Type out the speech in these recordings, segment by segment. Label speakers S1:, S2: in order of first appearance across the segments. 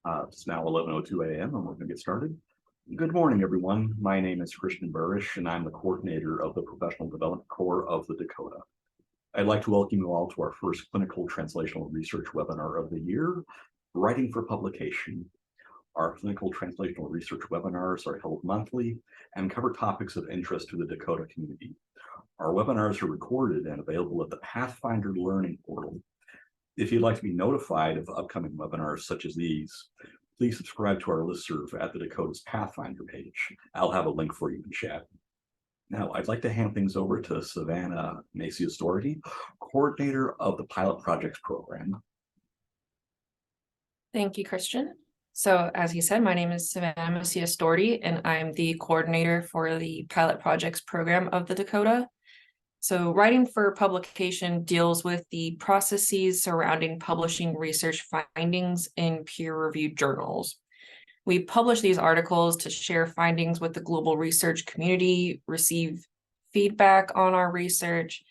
S1: It's now 11:02 a.m. and we're going to get started. Good morning, everyone. My name is Christian Burish, and I'm the coordinator of the Professional Development Core of the DaCCoTA. I'd like to welcome you all to our first clinical translational research webinar of the year, Writing for Publication. Our clinical translational research webinars are held monthly and cover topics of interest to the DaCCoTA community. Our webinars are recorded and available at the Pathfinder Learning Portal. If you'd like to be notified of upcoming webinars such as these, please subscribe to our listserv at the DaCCoTA's Pathfinder page. I'll have a link for you in chat. Now, I'd like to hand things over to Savannah Macias-Doherty, coordinator of the Pilot Projects Program.
S2: Thank you, Christian. So as he said, my name is Savannah Macias-Doherty, and I'm the coordinator for the Pilot Projects Program of the DaCCoTA. So writing for publication deals with the processes surrounding publishing research findings in peer-reviewed journals. We publish these articles to share findings with the global research community, receive feedback on our research,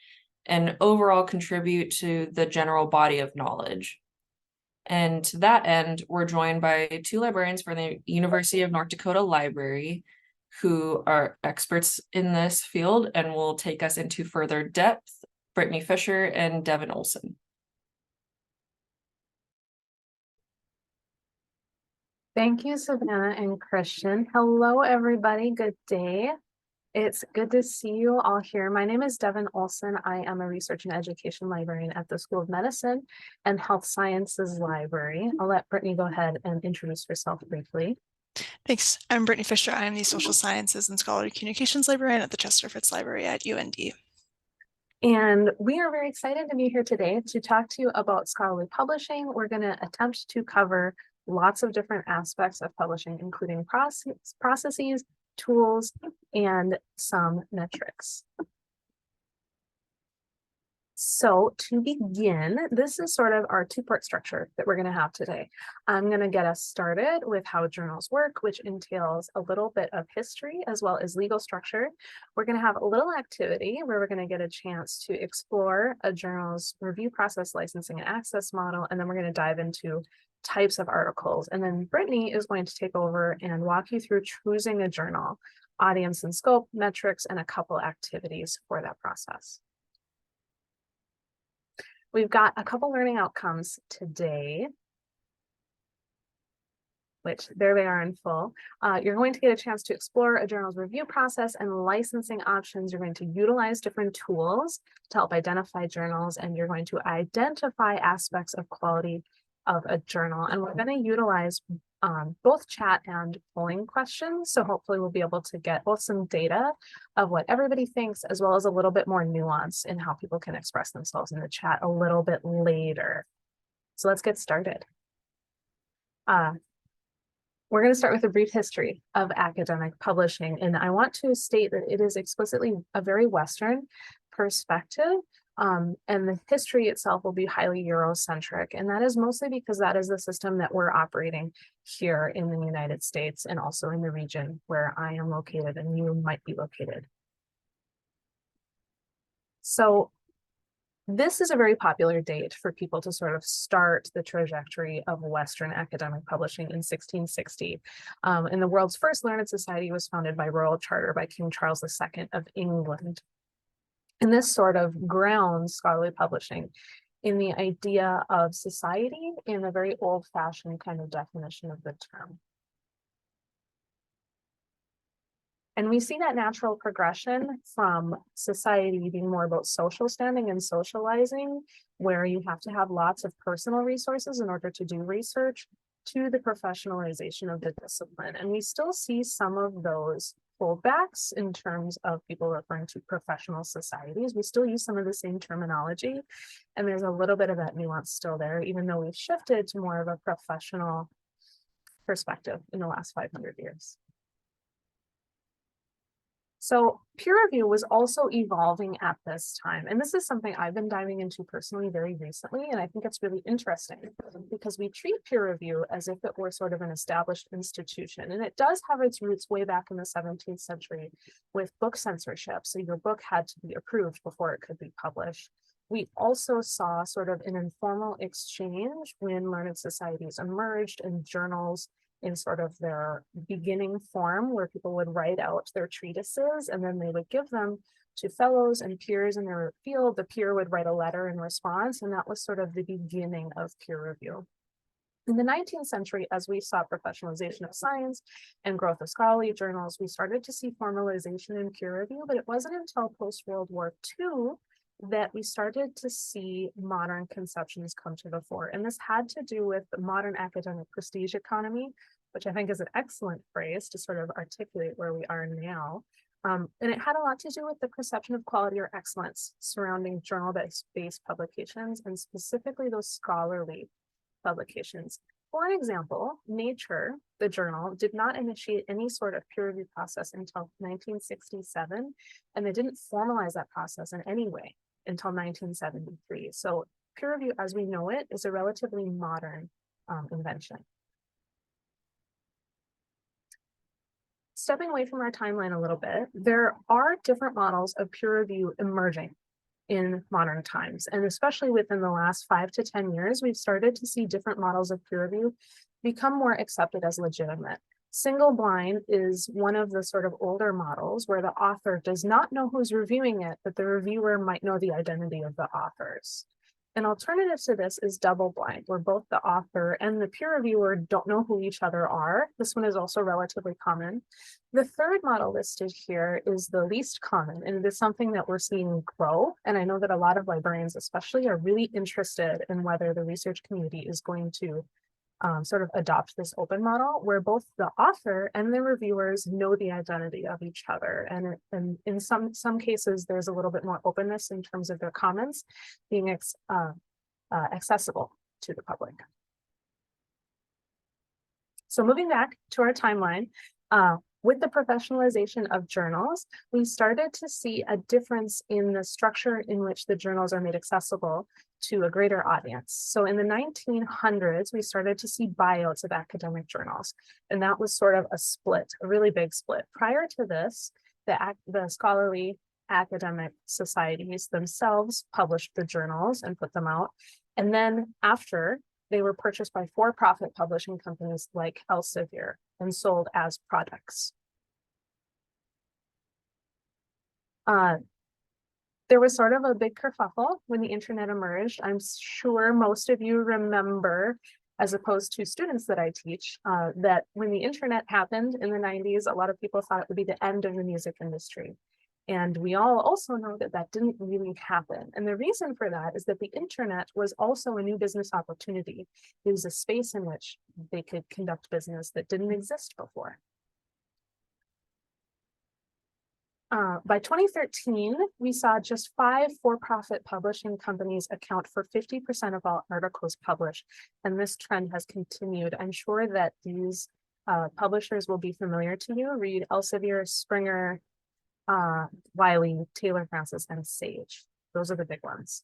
S2: and overall contribute to the general body of knowledge. And to that end, we're joined by two librarians from the University of North Dakota Library, who are experts in this field and will take us into further depth, Brittany Fischer and Devon Olson.
S3: Thank you, Savannah and Christian. Hello, everybody. Good day. It's good to see you all here. My name is Devon Olson. I am a research and education librarian at the School of Medicine and Health Sciences Library. I'll let Brittany go ahead and introduce herself briefly.
S4: Thanks. I'm Brittany Fischer. I am the Social Sciences and Scholarly Communications Librarian at the Chester Fritz Library at UND.
S3: And we are very excited to be here today to talk to you about scholarly publishing. We're going to attempt to cover lots of different aspects of publishing, including processes, tools, and some metrics. So to begin, this is sort of our two-part structure that we're going to have today. I'm going to get us started with how journals work, which entails a little bit of history as well as legal structure. We're going to have a little activity where we're going to get a chance to explore a journal's review process, licensing, and access model, and then we're going to dive into types of articles. And then Brittany is going to take over and walk you through choosing a journal, audience and scope, metrics, and a couple activities for that process. We've got a couple learning outcomes today, which there they are in full. You're going to get a chance to explore a journal's review process and licensing options. You're going to utilize different tools to help identify journals, and you're going to identify aspects of quality of a journal. And we're going to utilize both chat and polling questions. So hopefully we'll be able to get both some data of what everybody thinks, as well as a little bit more nuance in how people can express themselves in the chat a little bit later. So let's get started. We're going to start with a brief history of academic publishing. And I want to state that it is explicitly a very Western perspective. And the history itself will be highly Eurocentric, and that is mostly because that is the system that we're operating here in the United States and also in the region where I am located and you might be located. So this is a very popular date for people to sort of start the trajectory of Western academic publishing in 1660. And the world's first learned society was founded by royal charter by King Charles II of England. And this sort of grounds scholarly publishing in the idea of society in a very old-fashioned kind of definition of the term. And we see that natural progression from society being more about social standing and socializing, where you have to have lots of personal resources in order to do research, to the professionalization of the discipline. And we still see some of those holdbacks in terms of people referring to professional societies. We still use some of the same terminology, and there's a little bit of that nuance still there, even though we've shifted to more of a professional perspective in the last 500 years. So peer review was also evolving at this time. And this is something I've been diving into personally very recently. And I think it's really interesting because we treat peer review as if it were sort of an established institution. And it does have its roots way back in the 17th century with book censorship. So your book had to be approved before it could be published. We also saw sort of an informal exchange when learned societies emerged and journals in sort of their beginning form, where people would write out their treatises and then they would give them to fellows and peers in their field. The peer would write a letter in response, and that was sort of the beginning of peer review. In the 19th century, as we saw professionalization of science and growth of scholarly journals, we started to see formalization in peer review, but it wasn't until post-World War II that we started to see modern conceptions come to the fore. And this had to do with the modern academic prestige economy, which I think is an excellent phrase to sort of articulate where we are now. And it had a lot to do with the perception of quality or excellence surrounding journal-based publications, and specifically those scholarly publications. For example, Nature, the journal, did not initiate any sort of peer review process until 1967, and they didn't formalize that process in any way until 1973. So peer review as we know it is a relatively modern invention. Stepping away from our timeline a little bit, there are different models of peer review emerging in modern times. And especially within the last 5 to 10 years, we've started to see different models of peer review become more accepted as legitimate. Single blind is one of the sort of older models where the author does not know who's reviewing it, but the reviewer might know the identity of the authors. An alternative to this is double blind, where both the author and the peer reviewer don't know who each other are. This one is also relatively common. The third model listed here is the least common, and it is something that we're seeing grow. And I know that a lot of librarians especially are really interested in whether the research community is going to sort of adopt this open model, where both the author and the reviewers know the identity of each other. And in some cases, there's a little bit more openness in terms of their comments being accessible to the public. So moving back to our timeline, with the professionalization of journals, we started to see a difference in the structure in which the journals are made accessible to a greater audience. So in the 1900s, we started to see buyouts of academic journals, and that was sort of a split, a really big split. Prior to this, the scholarly academic societies themselves published the journals and put them out. And then after, they were purchased by for-profit publishing companies like Elsevier and sold as products. There was sort of a big kerfuffle when the internet emerged. I'm sure most of you remember, as opposed to students that I teach, that when the internet happened in the 90s, a lot of people thought it would be the end of the music industry. And we all also know that that didn't really happen. And the reason for that is that the internet was also a new business opportunity. It was a space in which they could conduct business that didn't exist before. By 2013, we saw just 5 for-profit publishing companies account for 50% of all articles published, and this trend has continued. I'm sure that these publishers will be familiar to you. Read Elsevier, Springer, Wiley, Taylor Francis, and Sage. Those are the big ones.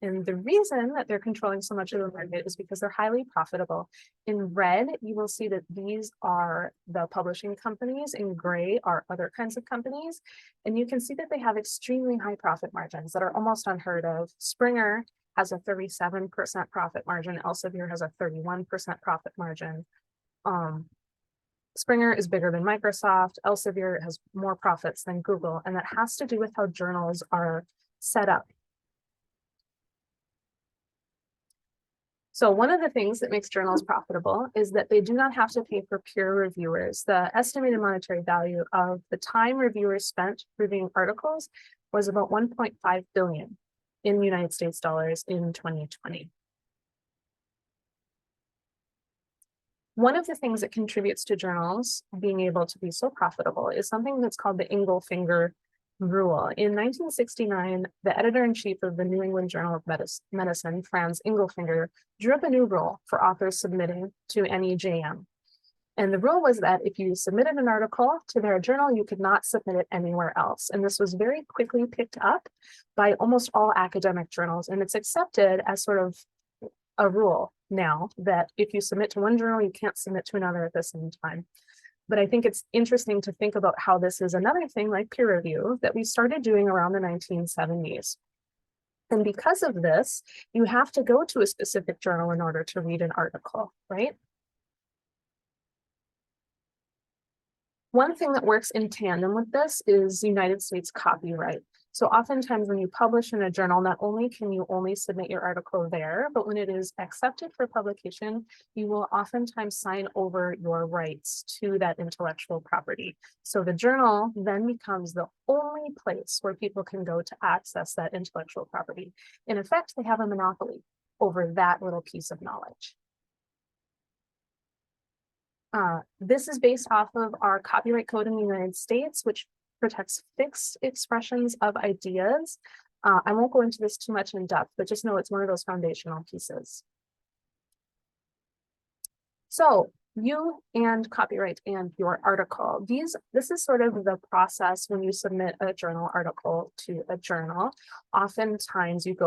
S3: And the reason that they're controlling so much of the market is because they're highly profitable. In red, you will see that these are the publishing companies. In gray are other kinds of companies. And you can see that they have extremely high profit margins that are almost unheard of. Springer has a 37% profit margin. Elsevier has a 31% profit margin. Springer is bigger than Microsoft. Elsevier has more profits than Google. And that has to do with how journals are set up. So one of the things that makes journals profitable is that they do not have to pay for peer reviewers. The estimated monetary value of the time reviewers spent reviewing articles was about 1.5 billion in United States dollars in 2020. One of the things that contributes to journals being able to be so profitable is something that's called the Engelfinger rule. In 1969, the editor-in-chief of the New England Journal of Medicine, Franz Engelfinger, drew up a new rule for authors submitting to NEJM. And the rule was that if you submitted an article to their journal, you could not submit it anywhere else. And this was very quickly picked up by almost all academic journals. And it's accepted as sort of a rule now that if you submit to one journal, you can't submit to another at the same time. But I think it's interesting to think about how this is another thing like peer review that we started doing around the 1970s. And because of this, you have to go to a specific journal in order to read an article, right? One thing that works in tandem with this is United States copyright. So oftentimes when you publish in a journal, not only can you only submit your article there, but when it is accepted for publication, you will oftentimes sign over your rights to that intellectual property. So the journal then becomes the only place where people can go to access that intellectual property. In effect, they have a monopoly over that little piece of knowledge. This is based off of our copyright code in the United States, which protects fixed expressions of ideas. I won't go into this too much in depth, but just know it's one of those foundational pieces. So you and copyright and your article, this is sort of the process when you submit a journal article to a journal. Oftentimes you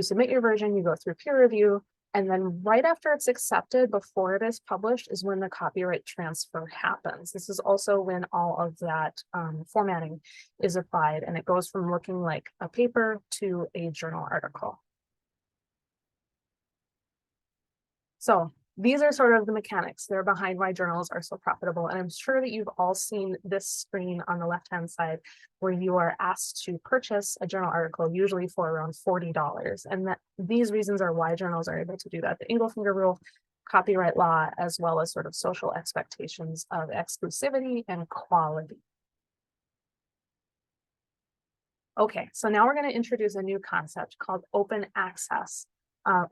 S3: submit your version, you go through peer review, and then right after it's accepted, before it is published, is when the copyright transfer happens. This is also when all of that formatting is applied, and it goes from looking like a paper to a journal article. So these are sort of the mechanics. They're behind why journals are so profitable. And I'm sure that you've all seen this screen on the left-hand side where you are asked to purchase a journal article, usually for around $40. And that these reasons are why journals are able to do that. The Engelfinger rule, copyright law, as well as sort of social expectations of exclusivity and quality. Okay, so now we're going to introduce a new concept called open access.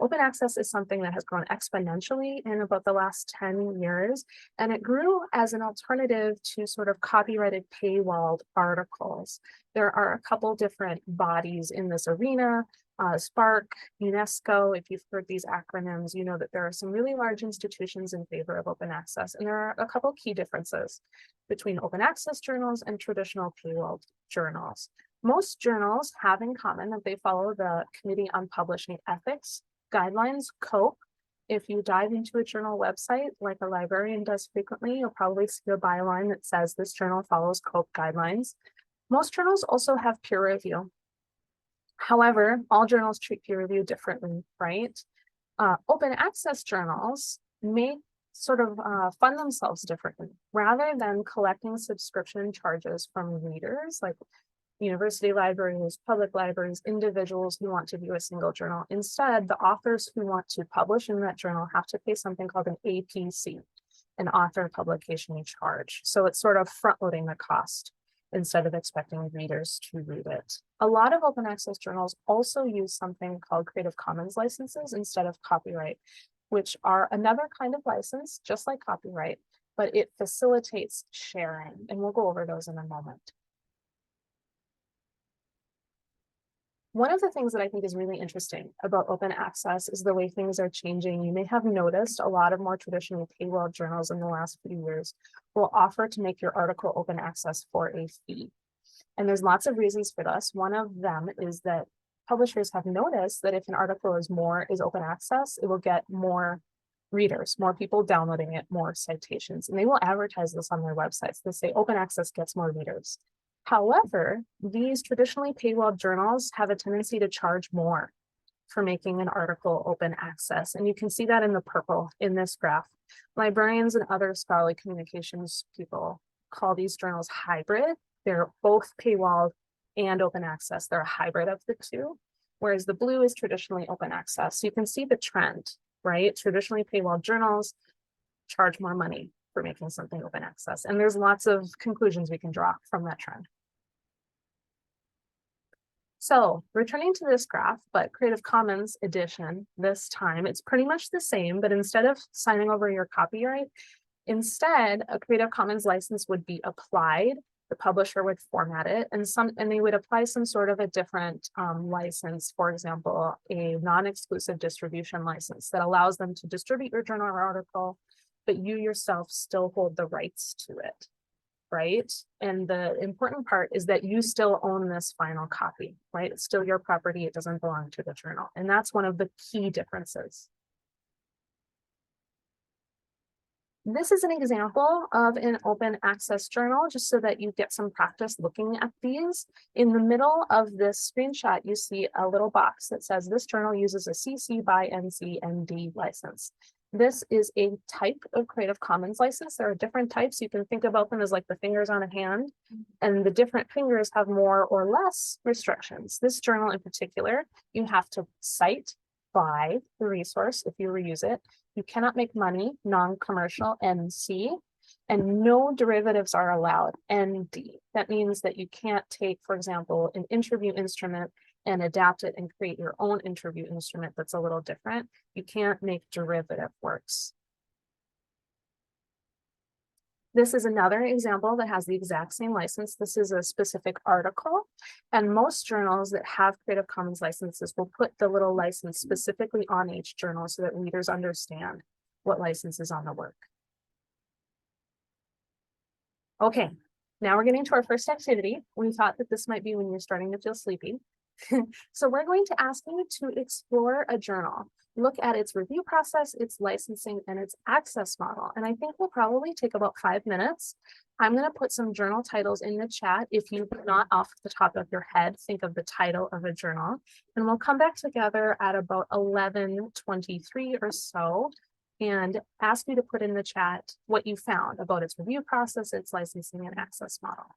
S3: Open access is something that has grown exponentially in about the last 10 years, and it grew as an alternative to sort of copyrighted paywalled articles. There are a couple different bodies in this arena, SPARC, UNESCO. If you've heard these acronyms, you know that there are some really large institutions in favor of open access, and there are a couple key differences between open access journals and traditional paywalled journals. Most journals have in common that they follow the Committee on Publishing Ethics guidelines, COPE. If you dive into a journal website, like a librarian does frequently, you'll probably see a byline that says this journal follows COPE guidelines. Most journals also have peer review. However, all journals treat peer review differently, right? Open access journals may sort of fund themselves differently. Rather than collecting subscription charges from readers, like university libraries, public libraries, individuals who want to view a single journal. Instead, the authors who want to publish in that journal have to pay something called an APC, an author publication charge. So it's sort of front-loading the cost instead of expecting readers to read it. A lot of open access journals also use something called Creative Commons licenses instead of copyright, which are another kind of license, just like copyright, but it facilitates sharing. And we'll go over those in a moment. One of the things that I think is really interesting about open access is the way things are changing. You may have noticed a lot of more traditional paywall journals in the last few years will offer to make your article open access for a fee. And there's lots of reasons for this. One of them is that publishers have noticed that if an article is open access, it will get more readers, more people downloading it, more citations, and they will advertise this on their websites. They say open access gets more readers. However, these traditionally paywall journals have a tendency to charge more for making an article open access. And you can see that in the purple in this graph. Librarians and other scholarly communications people call these journals hybrid. They're both paywalled and open access. They're a hybrid of the two, whereas the blue is traditionally open access. So you can see the trend, right? Traditionally paywalled journals charge more money for making something open access. And there's lots of conclusions we can draw from that trend. So returning to this graph, but Creative Commons edition, this time it's pretty much the same, but instead of signing over your copyright, instead a Creative Commons license would be applied. The publisher would format it and they would apply some sort of a different license, for example, a non-exclusive distribution license that allows them to distribute your journal or article, but you yourself still hold the rights to it, right? And the important part is that you still own this final copy, right? It's still your property. It doesn't belong to the journal. And that's one of the key differences. This is an example of an open access journal, just so that you get some practice looking at these. In the middle of this screenshot, you see a little box that says this journal uses a CC by NC ND license. This is a type of Creative Commons license. There are different types. You can think about them as like the fingers on a hand, and the different fingers have more or less restrictions. This journal in particular, you have to cite by the resource if you reuse it. You cannot make money, non-commercial, NC, and no derivatives are allowed, ND. That means that you can't take, for example, an interview instrument and adapt it and create your own interview instrument that's a little different. You can't make derivative works. This is another example that has the exact same license. This is a specific article, and most journals that have Creative Commons licenses will put the little license specifically on each journal so that readers understand what license is on the work. Okay, now we're getting to our first activity. We thought that this might be when you're starting to feel sleepy. So we're going to ask you to explore a journal, look at its review process, its licensing, and its access model. And I think we'll probably take about 5 minutes. I'm going to put some journal titles in the chat. If you not off the top of your head, think of the title of a journal, and we'll come back together at about 11:23 or so and ask you to put in the chat what you found about its review process, its licensing, and access model.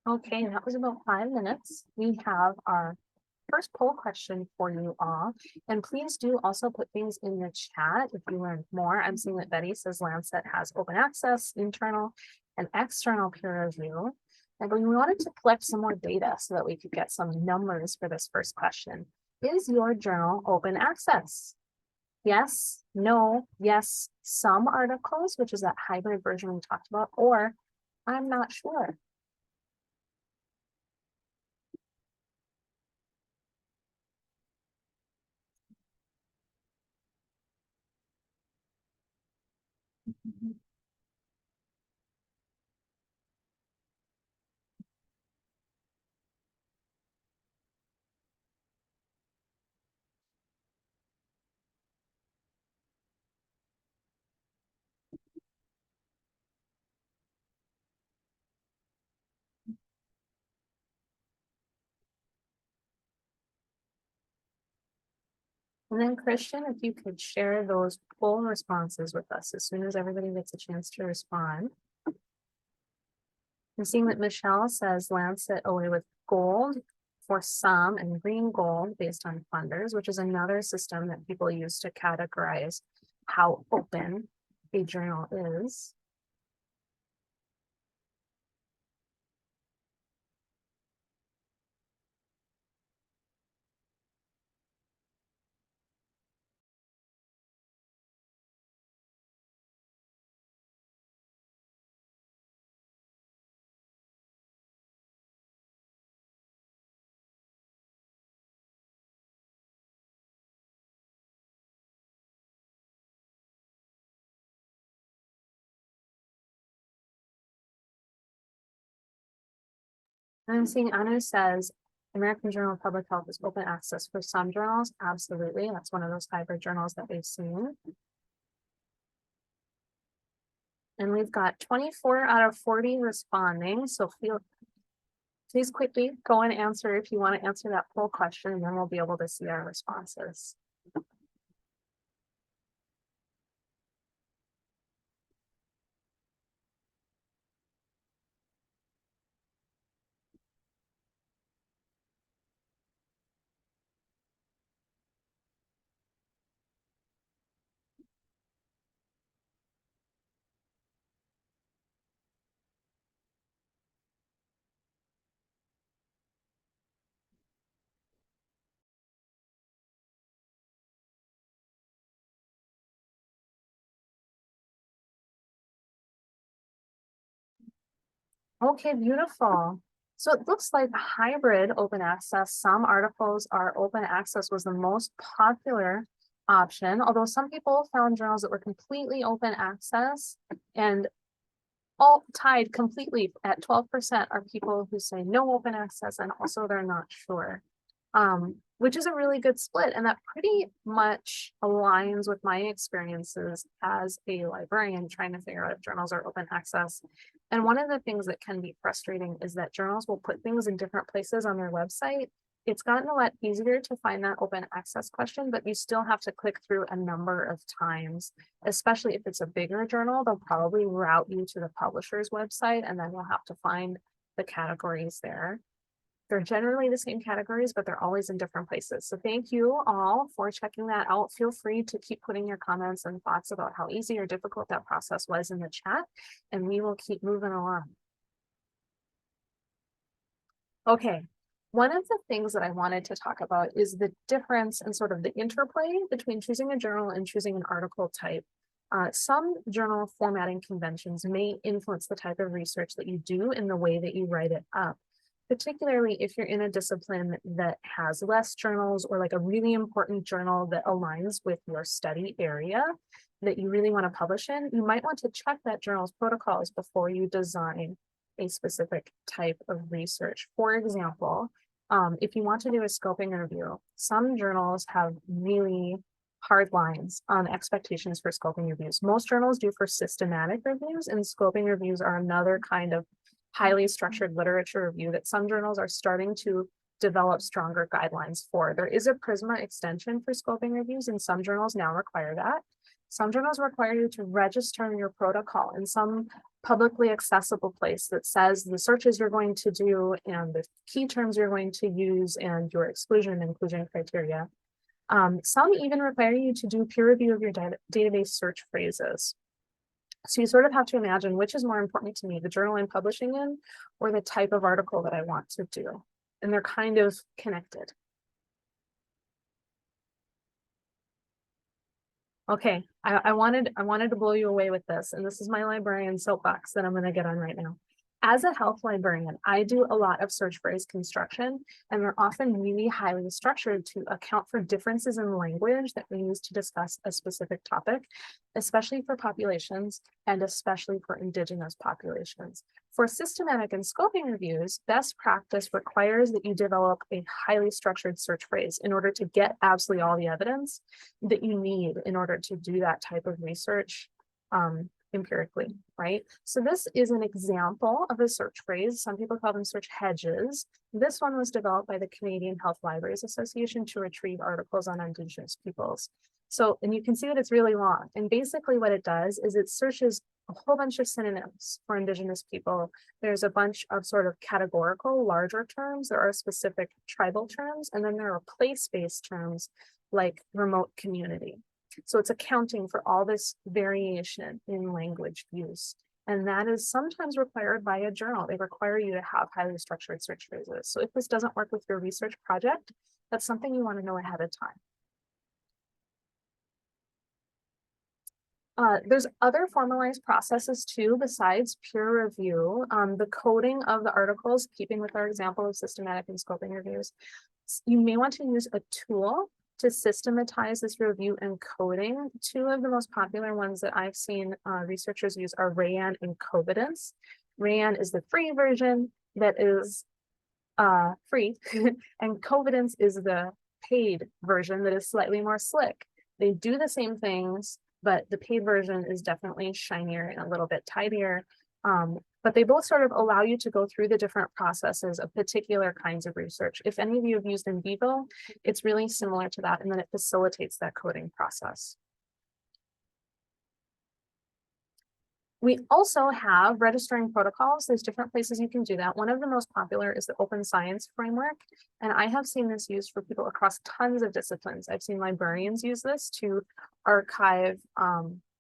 S3: Okay, that was about 5 minutes. We have our first poll question for you all. And please do also put things in your chat if you learned more. I'm seeing that Betty says Lancet has open access, internal and external peer review. And we wanted to collect some more data so that we could get some numbers for this first question. Is your journal open access? Yes, no, yes, some articles, which is that hybrid version we talked about, or I'm not sure. And then Christian, if you could share those poll responses with us as soon as everybody gets a chance to respond. I'm seeing that Michelle says Lancet away with gold for some and green gold based on funders, which is another system that people use to categorize how open a journal is. And I'm seeing Anu says American Journal of Public Health is open access for some journals. Absolutely. That's one of those hybrid journals that we've seen. And we've got 24 out of 40 responding. So please quickly go and answer if you want to answer that poll question, and then we'll be able to see our responses. Okay, beautiful. So it looks like hybrid open access. Some articles are open access was the most popular option, although some people found journals that were completely open access, and all tied completely at 12% are people who say no open access, and also they're not sure. Which is a really good split, and that pretty much aligns with my experiences as a librarian trying to figure out if journals are open access. And one of the things that can be frustrating is that journals will put things in different places on their website. It's gotten a lot easier to find that open access question, but you still have to click through a number of times, especially if it's a bigger journal. They'll probably route you to the publisher's website, and then you'll have to find the categories there. They're generally the same categories, but they're always in different places. So thank you all for checking that out. Feel free to keep putting your comments and thoughts about how easy or difficult that process was in the chat, and we will keep moving along. Okay, one of the things that I wanted to talk about is the difference and sort of the interplay between choosing a journal and choosing an article type. Some journal formatting conventions may influence the type of research that you do and the way that you write it up, particularly if you're in a discipline that has less journals, or like a really important journal that aligns with your study area that you really want to publish in. You might want to check that journal's protocols before you design a specific type of research. For example, if you want to do a scoping review, some journals have really hard lines on expectations for scoping reviews. Most journals do for systematic reviews, and scoping reviews are another kind of highly structured literature review that some journals are starting to develop stronger guidelines for. There is a Prisma extension for scoping reviews, and some journals now require that. Some journals require you to register your protocol in some publicly accessible place that says the searches you're going to do and the key terms you're going to use and your exclusion and inclusion criteria. Some even require you to do peer review of your database search phrases. So you sort of have to imagine which is more important to me, the journal I'm publishing in or the type of article that I want to do. And they're kind of connected. Okay, I wanted to blow you away with this, and this is my librarian soapbox that I'm going to get on right now. As a health librarian, I do a lot of search phrase construction, and they're often really highly structured to account for differences in language that we use to discuss a specific topic, especially for populations and especially for Indigenous populations. For systematic and scoping reviews, best practice requires that you develop a highly structured search phrase in order to get absolutely all the evidence that you need in order to do that type of research empirically, right? So this is an example of a search phrase. Some people call them search hedges. This one was developed by the Canadian Health Libraries Association to retrieve articles on Indigenous peoples. So, and you can see that it's really long. And basically what it does is it searches a whole bunch of synonyms for Indigenous people. There's a bunch of sort of categorical, larger terms. There are specific tribal terms, and then there are place-based terms like remote community. So it's accounting for all this variation in language use. And that is sometimes required by a journal. They require you to have highly structured search phrases. So if this doesn't work with your research project, that's something you want to know ahead of time. There's other formalized processes too, besides peer review. The coding of the articles, keeping with our example of systematic and scoping reviews, you may want to use a tool to systematize this review and coding. Two of the most popular ones that I've seen researchers use are Rayan and Covidence. Rayan is the free version that is free, and Covidence is the paid version that is slightly more slick. They do the same things, but the paid version is definitely shinier and a little bit tidier. But they both sort of allow you to go through the different processes of particular kinds of research. If any of you have used in vivo, it's really similar to that, and then it facilitates that coding process. We also have registering protocols. There's different places you can do that. One of the most popular is the Open Science Framework, and I have seen this used for people across tons of disciplines. I've seen librarians use this to archive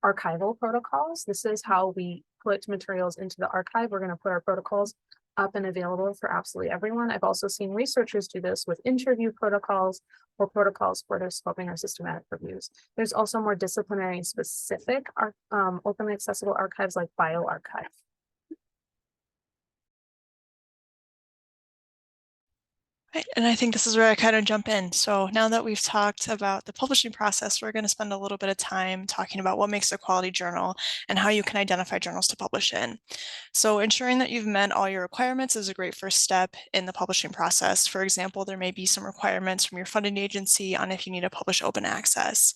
S3: archival protocols. This is how we put materials into the archive. We're going to put our protocols up and available for absolutely everyone. I've also seen researchers do this with interview protocols or protocols for their scoping or systematic reviews. There's also more disciplinary specific openly accessible archives like bioRxiv.
S4: Right, and I think this is where I kind of jump in. So now that we've talked about the publishing process, we're going to spend a little bit of time talking about what makes a quality journal and how you can identify journals to publish in. So ensuring that you've met all your requirements is a great first step in the publishing process. For example, there may be some requirements from your funding agency on if you need to publish open access.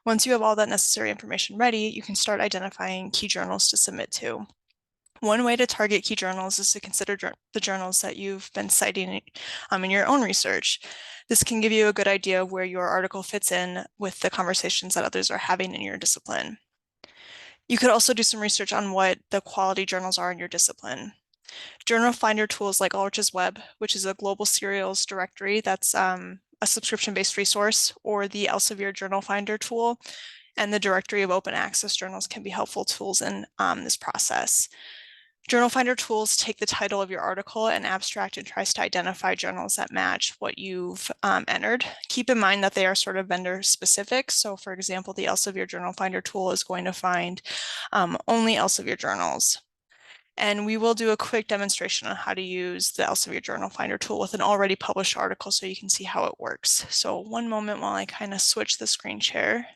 S4: Once you have all that necessary information ready, you can start identifying key journals to submit to. One way to target key journals is to consider the journals that you've been citing in your own research. This can give you a good idea of where your article fits in with the conversations that others are having in your discipline. You could also do some research on what the quality journals are in your discipline. Journal finder tools like Ulrich's Web, which is a global serials directory that's a subscription-based resource, or the Elsevier Journal Finder tool, and the directory of open access journals can be helpful tools in this process. Journal Finder tools take the title of your article and abstract and tries to identify journals that match what you've entered. Keep in mind that they are sort of vendor specific. So for example, the Elsevier Journal Finder tool is going to find only Elsevier journals. And we will do a quick demonstration on how to use the Elsevier Journal Finder tool with an already published article so you can see how it works. So one moment while I kind of switch the screen share.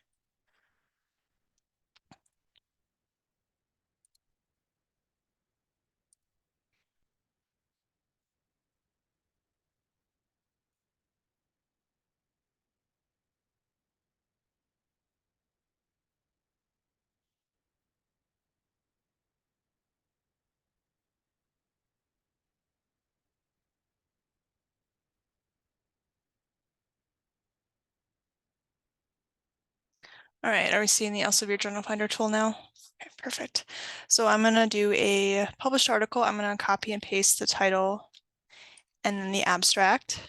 S4: All right, are we seeing the Elsevier Journal Finder tool now? Okay, perfect. So I'm gonna do a published article. I'm gonna copy and paste the title and then the abstract.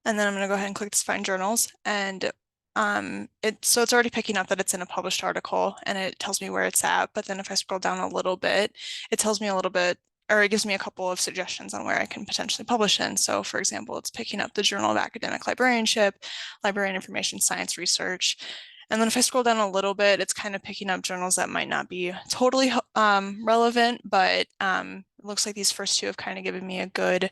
S4: And then I'm gonna go ahead and click this Find Journals, and so it's already picking up that it's in a published article and it tells me where it's at. But then if I scroll down a little bit, it tells me a little bit, or it gives me a couple of suggestions on where I can potentially publish in. So for example, it's picking up the Journal of Academic Librarianship, Librarian Information Science Research. And then if I scroll down a little bit, it's kind of picking up journals that might not be totally relevant, but it looks like these first two have kind of given me a good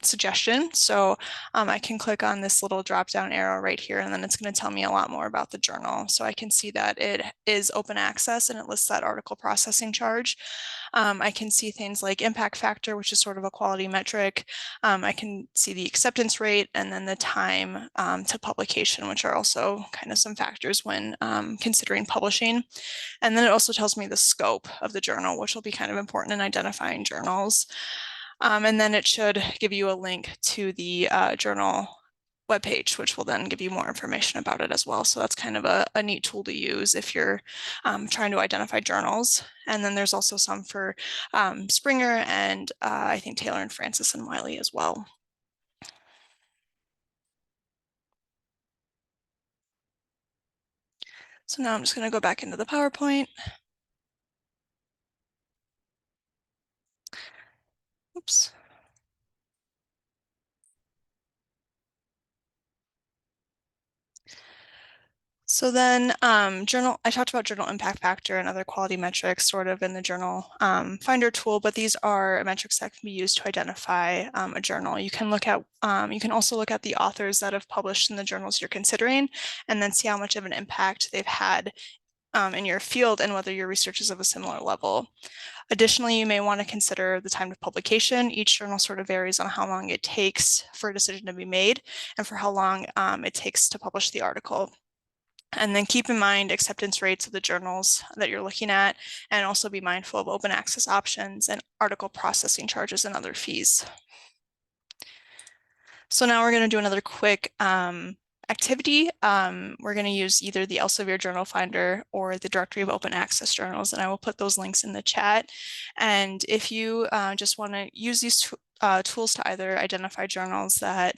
S4: suggestion. So I can click on this little drop down arrow right here, and then it's going to tell me a lot more about the journal. So I can see that it is open access and it lists that article processing charge. I can see things like impact factor, which is sort of a quality metric. I can see the acceptance rate and then the time to publication, which are also kind of some factors when considering publishing. And then it also tells me the scope of the journal, which will be kind of important in identifying journals. And then it should give you a link to the journal webpage, which will then give you more information about it as well. So that's kind of a neat tool to use if you're trying to identify journals. And then there's also some for Springer and I think Taylor and Francis and Wiley as well. So now I'm just going to go back into the PowerPoint. Oops. So then I talked about journal impact factor and other quality metrics sort of in the journal finder tool, but these are metrics that can be used to identify a journal. You can also look at the authors that have published in the journals you're considering and then see how much of an impact they've had in your field and whether your research is of a similar level. Additionally, you may want to consider the time of publication. Each journal sort of varies on how long it takes for a decision to be made and for how long it takes to publish the article. And then keep in mind acceptance rates of the journals that you're looking at, and also be mindful of open access options and article processing charges and other fees. So now we're going to do another quick activity. We're going to use either the Elsevier Journal Finder or the Directory of Open Access Journals, and I will put those links in the chat. And if you just want to use these tools to either identify journals that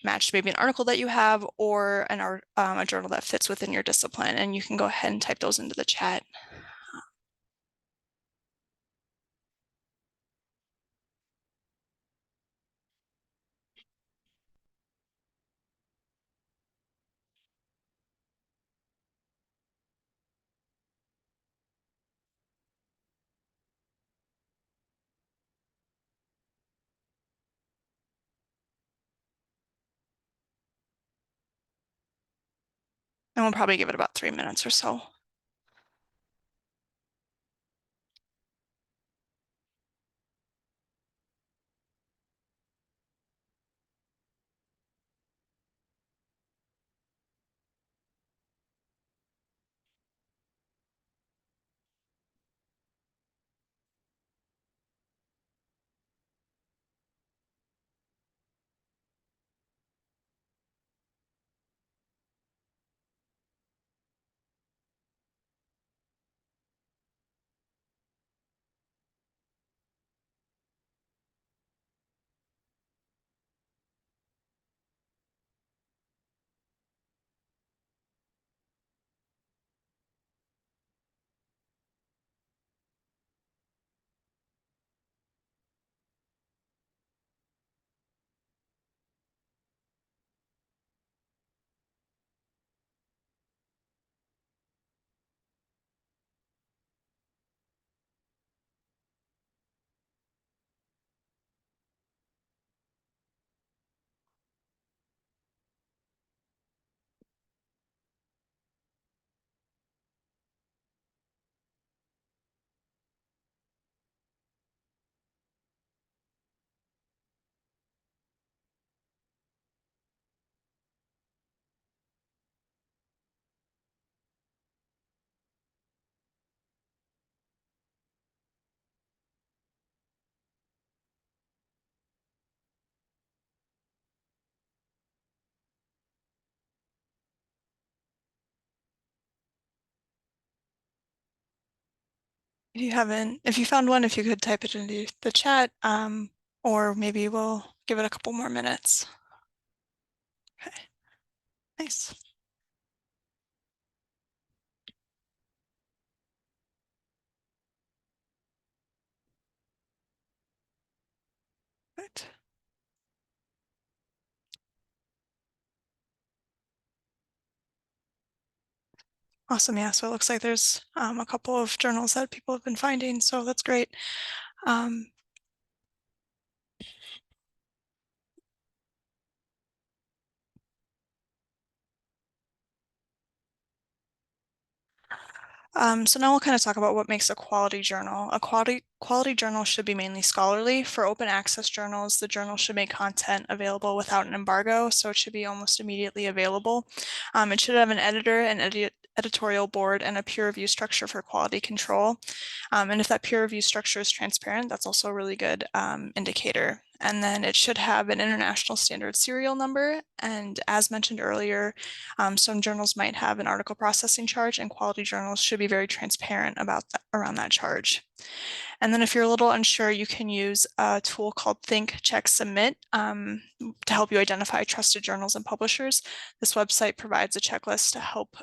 S4: match maybe an article that you have or a journal that fits within your discipline, and you can go ahead and type those into the chat. And we'll probably give it about 3 minutes or so. If you haven't, if you found one, if you could type it into the chat, or maybe we'll give it a couple more minutes. Okay, nice. Right. Awesome, yeah, so it looks like there's a couple of journals that people have been finding, so that's great. So now we'll kind of talk about what makes a quality journal. A quality journal should be mainly scholarly. For open access journals, the journal should make content available without an embargo, so it should be almost immediately available. It should have an editor, an editorial board, and a peer review structure for quality control. And if that peer review structure is transparent, that's also a really good indicator. And then it should have an international standard serial number. And as mentioned earlier, some journals might have an article processing charge, and quality journals should be very transparent about that, around that charge. And then if you're a little unsure, you can use a tool called Think, Check, Submit to help you identify trusted journals and publishers. This website provides a checklist to help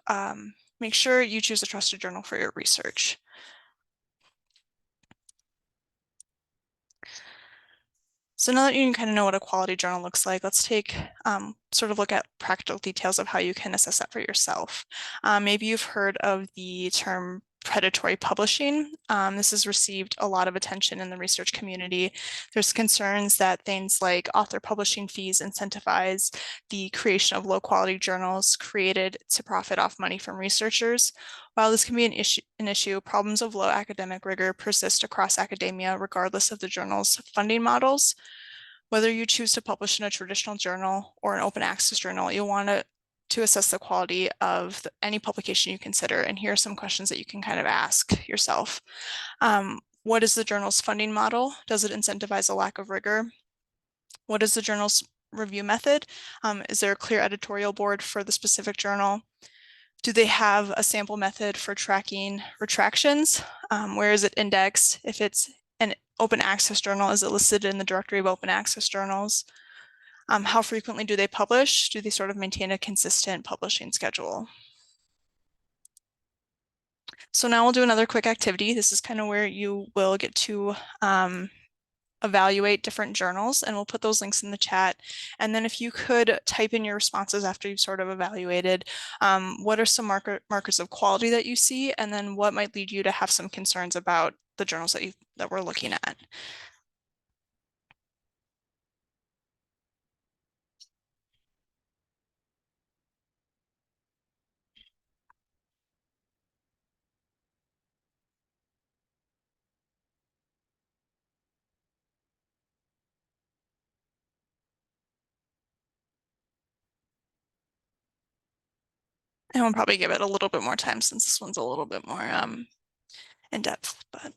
S4: make sure you choose a trusted journal for your research. So now that you kind of know what a quality journal looks like, let's take sort of look at practical details of how you can assess that for yourself. Maybe you've heard of the term predatory publishing. This has received a lot of attention in the research community. There's concerns that things like author publishing fees incentivize the creation of low quality journals created to profit off money from researchers. While this can be an issue, problems of low academic rigor persist across academia regardless of the journal's funding models. Whether you choose to publish in a traditional journal or an open access journal, you'll want to assess the quality of any publication you consider. And here are some questions that you can kind of ask yourself. What is the journal's funding model? Does it incentivize a lack of rigor? What is the journal's review method? Is there a clear editorial board for the specific journal? Do they have a sample method for tracking retractions? Where is it indexed? If it's an open access journal, is it listed in the directory of open access journals? How frequently do they publish? Do they sort of maintain a consistent publishing schedule? So now we'll do another quick activity. This is kind of where you will get to evaluate different journals, and we'll put those links in the chat. And then if you could type in your responses after you've sort of evaluated, what are some markers of quality that you see, and then what might lead you to have some concerns about the journals that we're looking at. And we'll probably give it a little bit more time since this one's a little bit more in depth, but.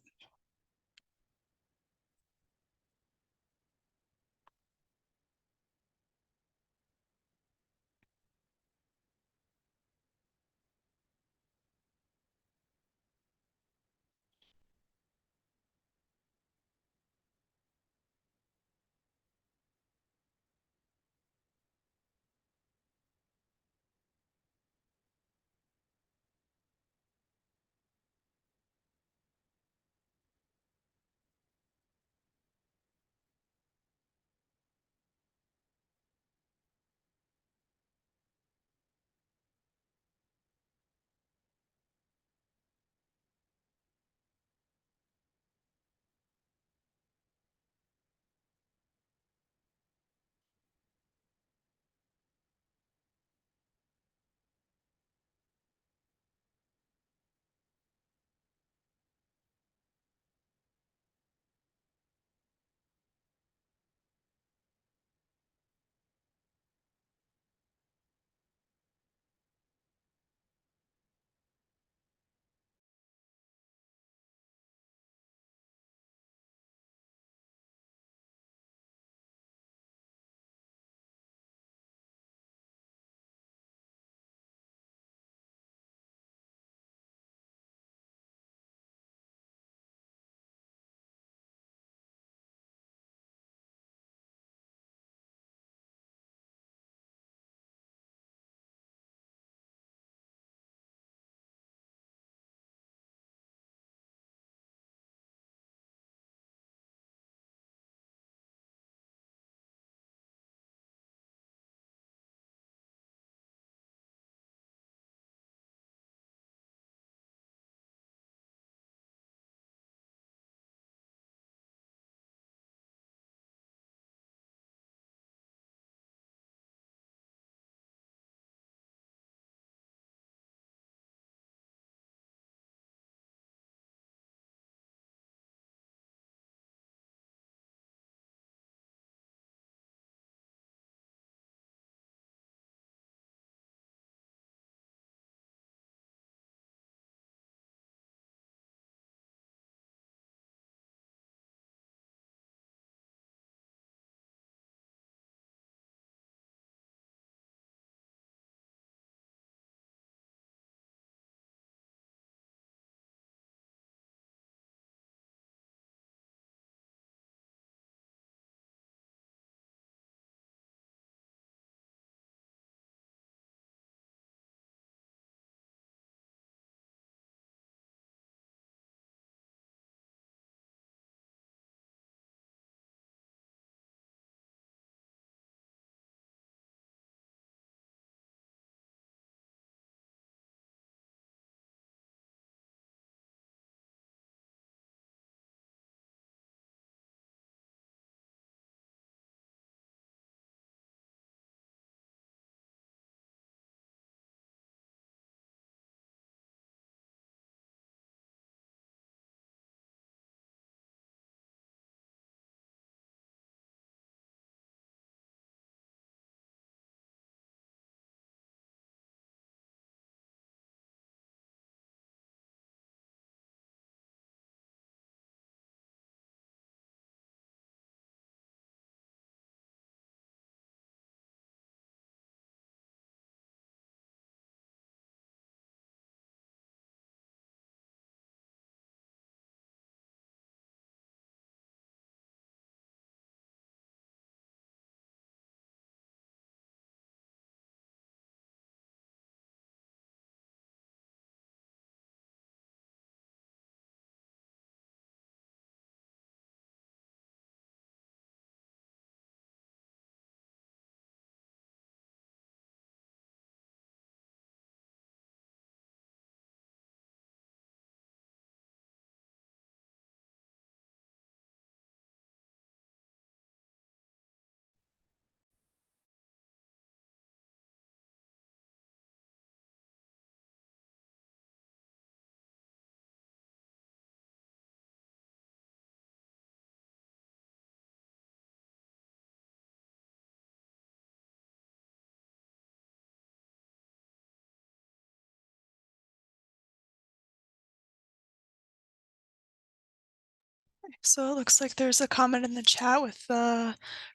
S4: So it looks like there's a comment in the chat with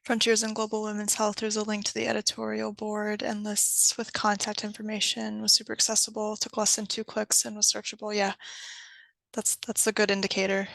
S4: Frontiers in Global Women's Health. There's a link to the editorial board and lists with contact information, was super accessible, took less than 2 clicks and was searchable. Yeah, that's a good indicator.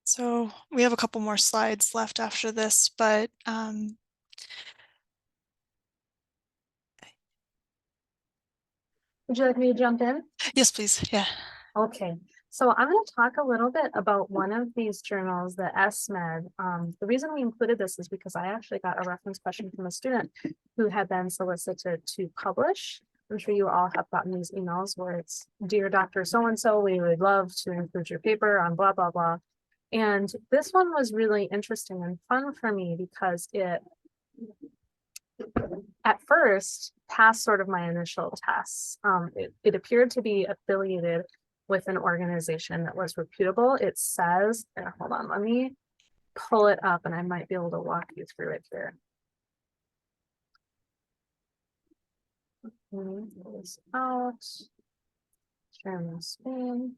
S4: So we have a couple more slides left after this, but
S3: Would you like me to jump in?
S4: yes, please. Yeah.
S3: Okay, so I'm going to talk a little bit about one of these journals, the SMED. The reason we included this is because I actually got a reference question from a student who had been solicited to publish. I'm sure you all have gotten these emails where it's, dear Dr. So-and-so, we would love to include your paper on blah, blah, blah. And this one was really interesting and fun for me because it, at first, passed sort of my initial tests. It appeared to be affiliated with an organization that was reputable. It says, hold on, let me pull it up and I might be able to walk you through it here. Pull this out, share my screen.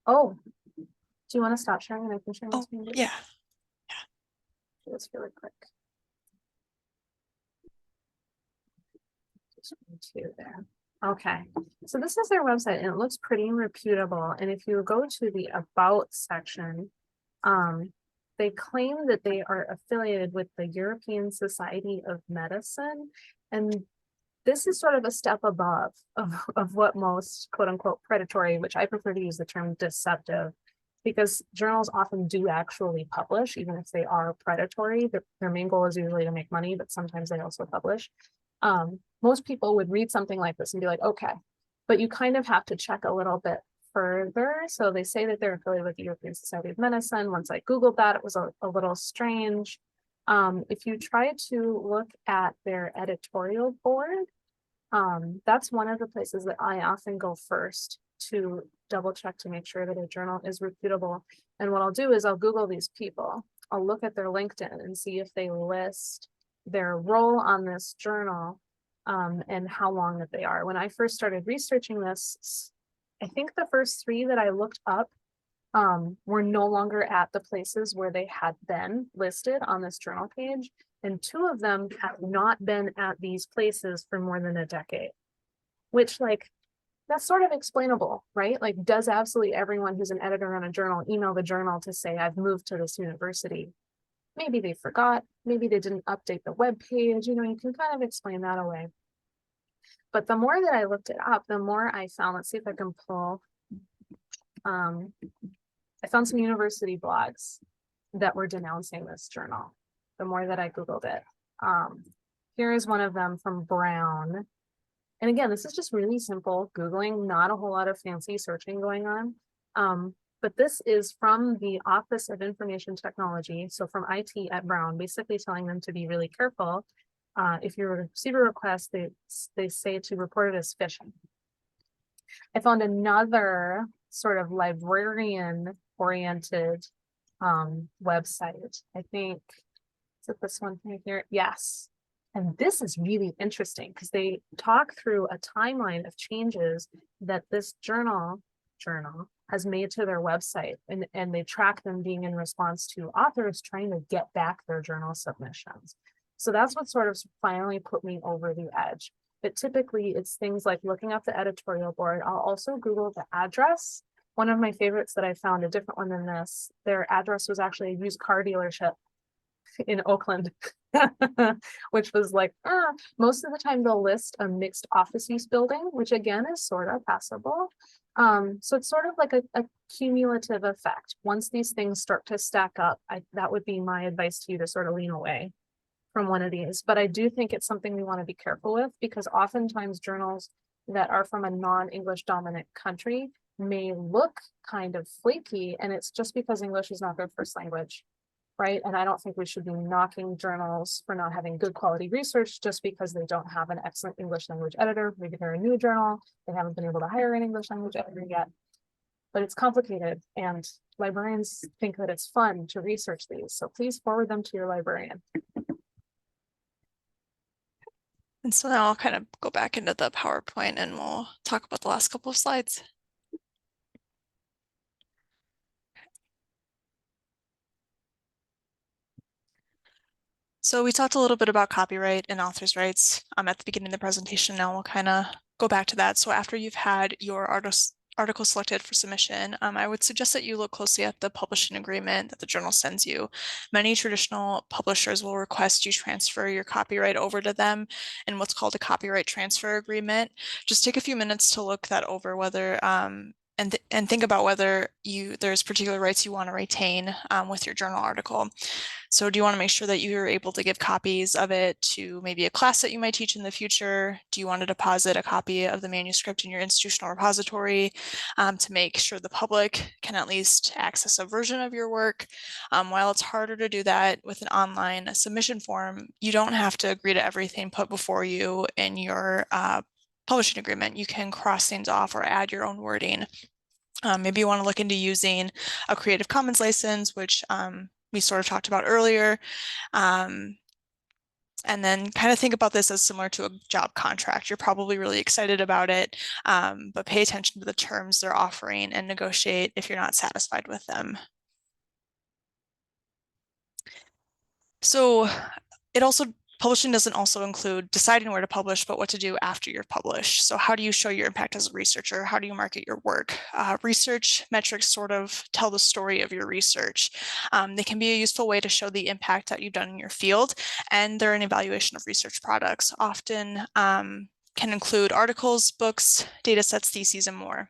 S3: Oh, do you want to stop sharing and I can share my screen?
S4: Yeah.
S3: Do this really quick. Just two there. Okay, so this is their website and it looks pretty reputable. And if you go to the About section, they claim that they are affiliated with the European Society of Medicine. And this is sort of a step above of what most quote unquote predatory, which I prefer to use the term deceptive, because journals often do actually publish, even if they are predatory. Their main goal is usually to make money, but sometimes they also publish. Most people would read something like this and be like, okay, but you kind of have to check a little bit further. So they say that they're affiliated with the European Society of Medicine. Once I Googled that, it was a little strange. If you try to look at their editorial board, that's one of the places that I often go first to double check to make sure that a journal is reputable. And what I'll do is I'll Google these people. I'll look at their LinkedIn and see if they list their role on this journal and how long that they are. When I first started researching this, I think the first 3 that I looked up were no longer at the places where they had been listed on this journal page. And 2 of them have not been at these places for more than a decade, which that's sort of explainable, right? Like, does absolutely everyone who's an editor on a journal email the journal to say, I've moved to this university? Maybe they forgot, maybe they didn't update the web page, you can kind of explain that away. But the more that I looked it up, the more I found, let's see if I can pull, I found some university blogs that were denouncing this journal. The more that I Googled it. Here is one of them from Brown. And again, this is just really simple Googling, not a whole lot of fancy searching going on. But this is from the Office of Information Technology, so from IT at Brown, basically telling them to be really careful. If you receive a request, they say to report it as phishing. I found another sort of librarian-oriented website. I think, is it this one right here? Yes. And this is really interesting because they talk through a timeline of changes that this journal has made to their website, and they track them being in response to authors trying to get back their journal submissions. So that's what sort of finally put me over the edge. But typically it's things like looking up the editorial board. I'll also Google the address. One of my favorites that I found, a different one than this, their address was actually a used car dealership in Oakland, which was like, most of the time they'll list a mixed office use building, which again is sort of passable. So it's sort of like a cumulative effect. Once these things start to stack up, that would be my advice to you, to sort of lean away from one of these. But I do think it's something we want to be careful with, because oftentimes journals that are from a non-English dominant country may look kind of flaky, and it's just because English is not their first language, right? And I don't think we should be knocking journals for not having good quality research just because they don't have an excellent English language editor. Maybe they're a new journal, they haven't been able to hire an English language editor yet. But it's complicated, and librarians think that it's fun to research these. So please forward them to your librarian.
S4: And so now I'll kind of go back into the PowerPoint and we'll talk about the last couple of slides. So we talked a little bit about copyright and author's rights at the beginning of the presentation. Now we'll kind of go back to that. So after you've had your article selected for submission, I would suggest that you look closely at the publishing agreement that the journal sends you. Many traditional publishers will request you transfer your copyright over to them in what's called a copyright transfer agreement. Just take a few minutes to look that over, whether and think about whether there's particular rights you want to retain with your journal article. So do you want to make sure that you're able to give copies of it to maybe a class that you might teach in the future? Do you want to deposit a copy of the manuscript in your institutional repository to make sure the public can at least access a version of your work? While it's harder to do that with an online submission form, you don't have to agree to everything put before you in your publishing agreement. You can cross things off or add your own wording. Maybe you want to look into using a Creative Commons license, which we sort of talked about earlier. And then kind of think about this as similar to a job contract. You're probably really excited about it, but pay attention to the terms they're offering and negotiate if you're not satisfied with them. So publishing doesn't also include deciding where to publish, but what to do after you're published. So how do you show your impact as a researcher? How do you market your work? Research metrics sort of tell the story of your research. They can be a useful way to show the impact that you've done in your field, and they're an evaluation of research products. Often can include articles, books, data sets, theses, and more.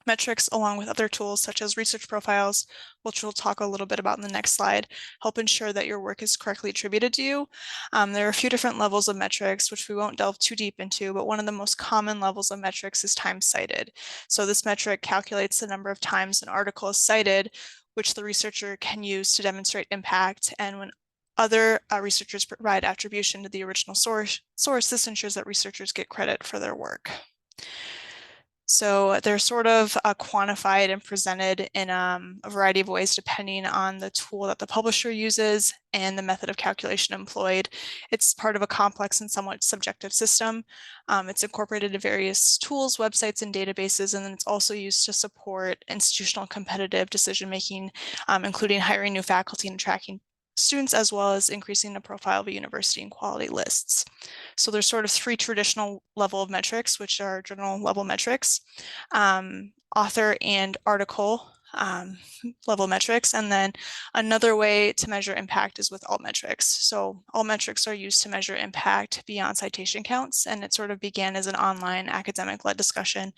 S4: Metrics, along with other tools such as research profiles, which we'll talk a little bit about in the next slide, help ensure that your work is correctly attributed to you. There are a few different levels of metrics, which we won't delve too deep into, but one of the most common levels of metrics is time cited. So this metric calculates the number of times an article is cited, which the researcher can use to demonstrate impact. And when other researchers provide attribution to the original source, this ensures that researchers get credit for their work. So they're sort of quantified and presented in a variety of ways depending on the tool that the publisher uses and the method of calculation employed. It's part of a complex and somewhat subjective system. It's incorporated into various tools, websites, and databases, and then it's also used to support institutional competitive decision-making, including hiring new faculty and attracting students, as well as increasing the profile of a university in quality lists. So there's sort of three traditional level of metrics, which are journal level metrics, author and article level metrics. And then another way to measure impact is with alt metrics. So alt metrics are used to measure impact beyond citation counts. And it sort of began as an online academic-led discussion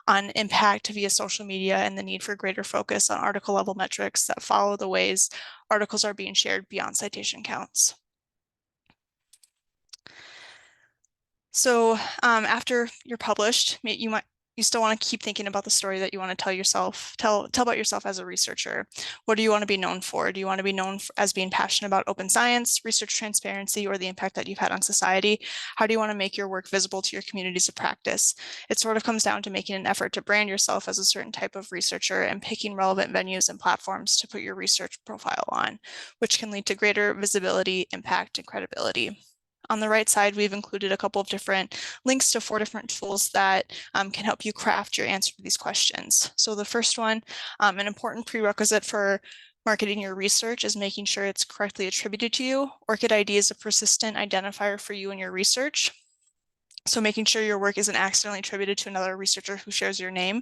S4: on impact via social media and the need for greater focus on article level metrics that follow the ways articles are being shared beyond citation counts. So after you're published, you still want to keep thinking about the story that you want to tell about yourself as a researcher. What do you want to be known for? Do you want to be known as being passionate about open science, research transparency, or the impact that you've had on society? How do you want to make your work visible to your communities of practice? It sort of comes down to making an effort to brand yourself as a certain type of researcher and picking relevant venues and platforms to put your research profile on, which can lead to greater visibility, impact, and credibility. On the right side, we've included a couple of different links to 4 different tools that can help you craft your answer to these questions. So the first one, an important prerequisite for marketing your research is making sure it's correctly attributed to you. ORCID ID is a persistent identifier for you and your research. So making sure your work isn't accidentally attributed to another researcher who shares your name.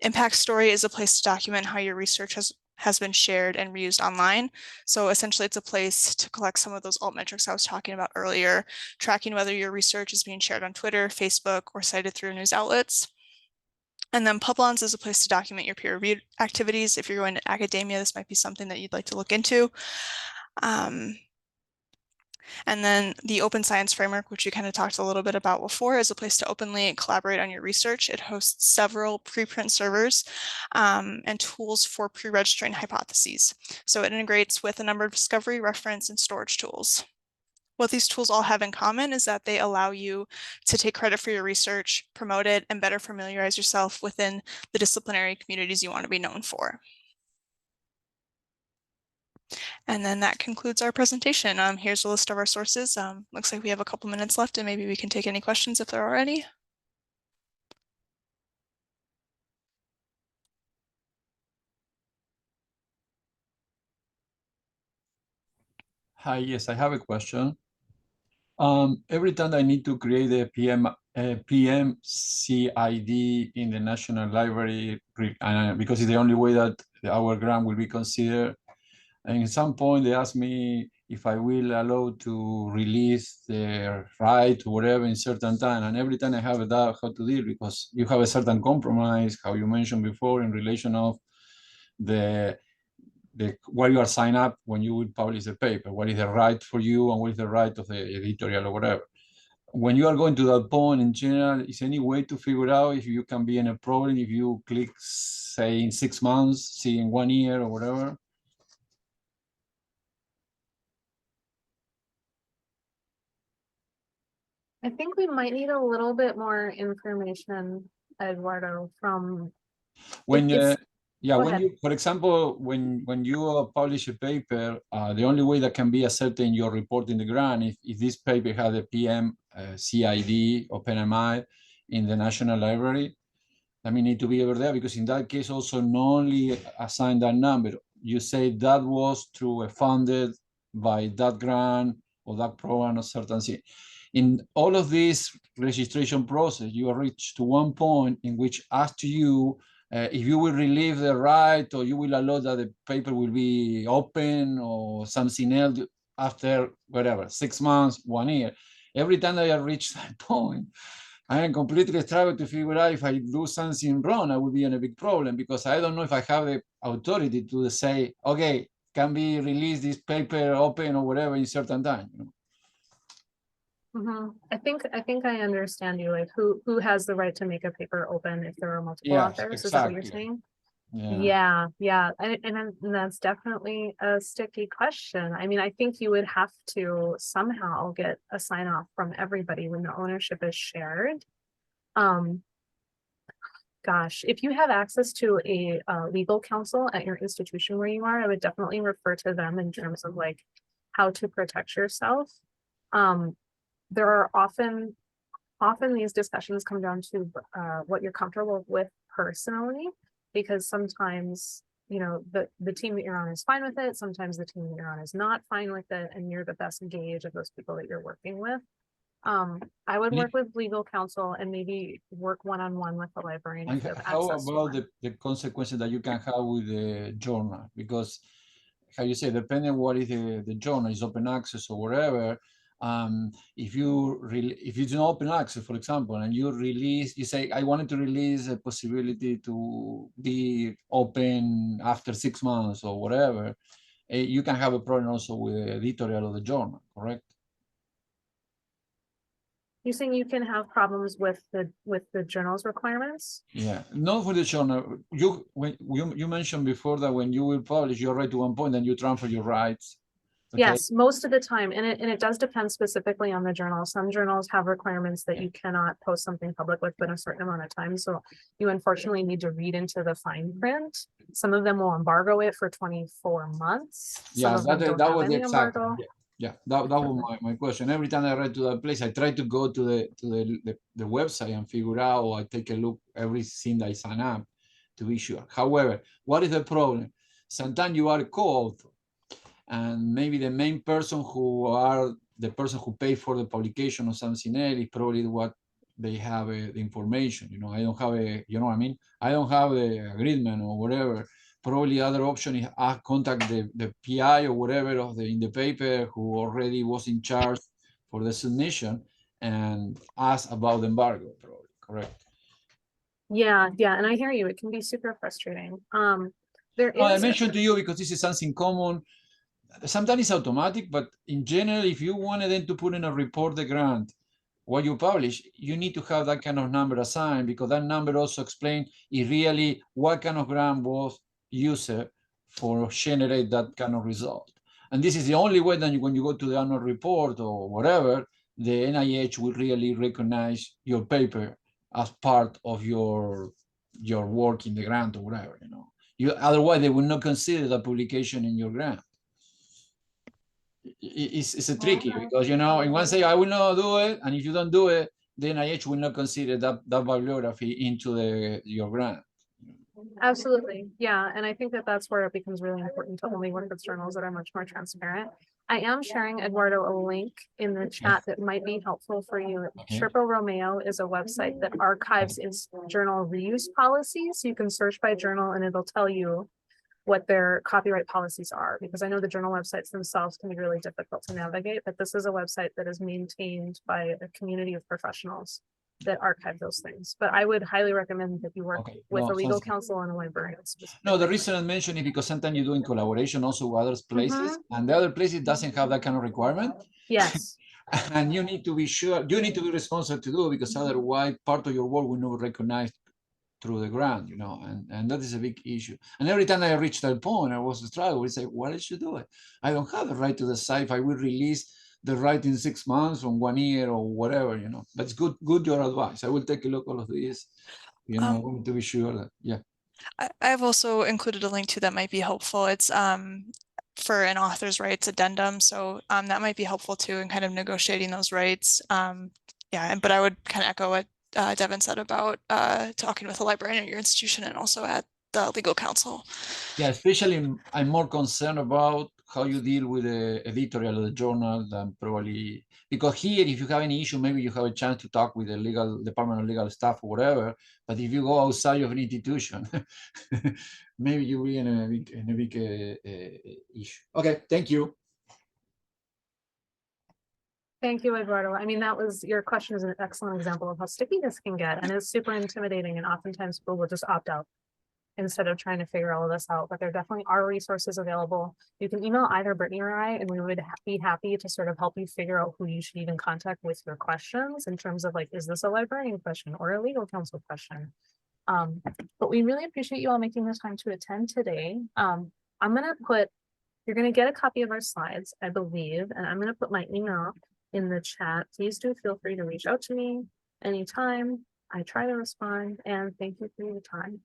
S4: Impact Story is a place to document how your research has been shared and reused online. So essentially it's a place to collect some of those alt metrics I was talking about earlier, tracking whether your research is being shared on Twitter, Facebook, or cited through news outlets. And then Publons is a place to document your peer-reviewed activities. If you're going to academia, this might be something that you'd like to look into. And then the Open Science Framework, which we kind of talked a little bit about before, is a place to openly collaborate on your research. It hosts several preprint servers and tools for pre-registering hypotheses. So it integrates with a number of discovery, reference, and storage tools. What these tools all have in common is that they allow you to take credit for your research, promote it, and better familiarize yourself within the disciplinary communities you want to be known for. And then that concludes our presentation. Here's a list of our sources. Looks like we have a couple minutes left, and maybe we can take any questions if there are any.
S5: Hi, yes, I have a question. Every time I need to create a PMCID in the National Library, because it's the only way that our grant will be considered, and at some point they ask me if I will allow to release the right or whatever in certain time. And every time I have a doubt how to deal, because you have a certain compromise, how you mentioned before, in relation of what you are signed up when you will publish the paper, what is the right for you and what is the right of the editorial or whatever. When you are going to that point in general, is any way to figure out if you can be in a problem if you click, say, in 6 months, see in 1 year or whatever?
S3: I think we might need a little bit more information, Eduardo, from.
S5: When
S3: It's-
S5: yeah,
S3: go
S5: when
S3: ahead.
S5: you, for example, when you publish a paper, the only way that can be accepted in your report in the grant if this paper has a PM CID or PNMI in the National Library. I mean, need to be over there, because in that case also not only assign that number, you say that was through a funded by that grant or that program or certain thing. In all of this registration process, you are reached to one point in which ask to you if you will relieve the right or you will allow that the paper will be open or something else after whatever, 6 months, 1 year. Every time I reach that point, I am completely struggling to figure out if I do something wrong, I will be in a big problem, because I don't know if I have the authority to say, okay, can be released this paper open or whatever in certain time. You know?
S3: I think I understand you. Like, who has the right to make a paper open if there are multiple
S5: Yes,
S3: authors? Is that what you're
S5: exactly.
S3: saying?
S5: Yeah.
S3: Yeah, and that's definitely a sticky question. I mean, I think you would have to somehow get a sign off from everybody when the ownership is shared. Gosh, if you have access to a legal counsel at your institution where you are, I would definitely refer to them in terms of like how to protect yourself. There are often these discussions come down to what you're comfortable with personally, because sometimes, you know, the team that you're on is fine with it. Sometimes the team that you're on is not fine with it, and you're the best gauge of those people that you're working with. I would work with legal counsel and maybe work one-on-one with the librarian if you have
S5: How
S3: access to
S5: about
S3: one.
S5: the consequences that you can have with the journal? Because, how you say, depending what is the journal, is open access or whatever. If it's an open access, for example, and you release, you say, I wanted to release a possibility to be open after 6 months or whatever, you can have a problem also with the editorial of the journal, correct?
S3: You're saying you can have problems with the journal's requirements?
S5: Yeah, not for the journal. You mentioned before that when you will publish, you're right to one point, then you transfer your rights. Okay.
S3: Yes, most of the time, and it does depend specifically on the journal. Some journals have requirements that you cannot post something public within a certain amount of time. So you unfortunately need to read into the fine print. Some of them will embargo it for 24 months. Some
S5: Yeah,
S3: of them don't
S5: that
S3: have
S5: was the
S3: any
S5: exact.
S3: embargo.
S5: Yeah, that was my question. Every time I read to that place, I try to go to the website and figure out, or I take a look everything that I sign up to be sure. However, what is the problem? Sometimes you are a co-author, and maybe the main person the person who pay for the publication of something else is probably what they have the information. You know, I don't have you know what I mean? I don't have the agreement or whatever. Probably other option is contact the PI or whatever in the paper who already was in charge for the submission and ask about the embargo, probably, correct?
S3: Yeah, and I hear you. It can be super frustrating. There
S5: No, I
S3: is
S5: mentioned to you because this is something common. sometimes it's automatic, but in general, if you wanted them to put in a report the grant, what you publish, you need to have that kind of number assigned, because that number also explains really what kind of grant was used for generate that kind of result. And this is the only way that when you go to the annual report or whatever, the NIH will really recognize your paper as part of your work in the grant or whatever, you know. Otherwise, they will not consider the publication in your grant. It's a tricky, because, you know, in one say, I will not do it, and if you don't do it, the NIH will not consider that bibliography into your grant.
S3: Absolutely. Yeah. And I think that that's where it becomes really important to only work with journals that are much more transparent. I am sharing, Eduardo, a link in the chat that might be helpful for you.
S5: Okay.
S3: Sherpa Romeo is a website that archives its journal reuse policies. You can search by journal and it'll tell you what their copyright policies are, because I know the journal websites themselves can be really difficult to navigate, but this is a website that is maintained by a community of professionals that archive those things. But I would highly recommend that you work with a legal counsel and a librarian.
S5: No, the reason I mention it because sometimes you do in collaboration also with other places, and the other places doesn't have that kind of requirement.
S3: Yes.
S5: And you need to be sure, you need to be responsible to do it, because otherwise part of your work will not be recognized through the grant, you know, and that is a big issue. And every time I reached that point, I was struggling. We say, why did you do it? I don't have the right to decide if I will release the right in 6 months or 1 year or whatever, you know. But it's good your advice. I will take a look at all of this, you know, to be sure that, yeah.
S4: I've also included a link to that might be helpful. It's for an author's rights addendum. So that might be helpful too in kind of negotiating those rights. Yeah, but I would kind of echo what Devon said about talking with a librarian at your institution and also at the legal counsel.
S5: Yeah, especially I'm more concerned about how you deal with the editorial of the journal than probably, because here, if you have any issue, maybe you have a chance to talk with the legal department of legal staff or whatever. But if you go outside of an institution, maybe you'll be in a big issue. Okay, thank you.
S3: Thank you, Eduardo. I mean, your question is an excellent example of how sticky this can get, and it's super intimidating, and oftentimes people will just opt out instead of trying to figure all of this out. But there definitely are resources available. You can email either Brittany or I, and we would be happy to sort of help you figure out who you should even contact with your questions in terms of like, is this a librarian question or a legal counsel question? But we really appreciate you all making the time to attend today. You're gonna get a copy of our slides, I believe, and I'm gonna put my email in the chat. Please do feel free to reach out to me anytime. I try to respond, and thank you for your time.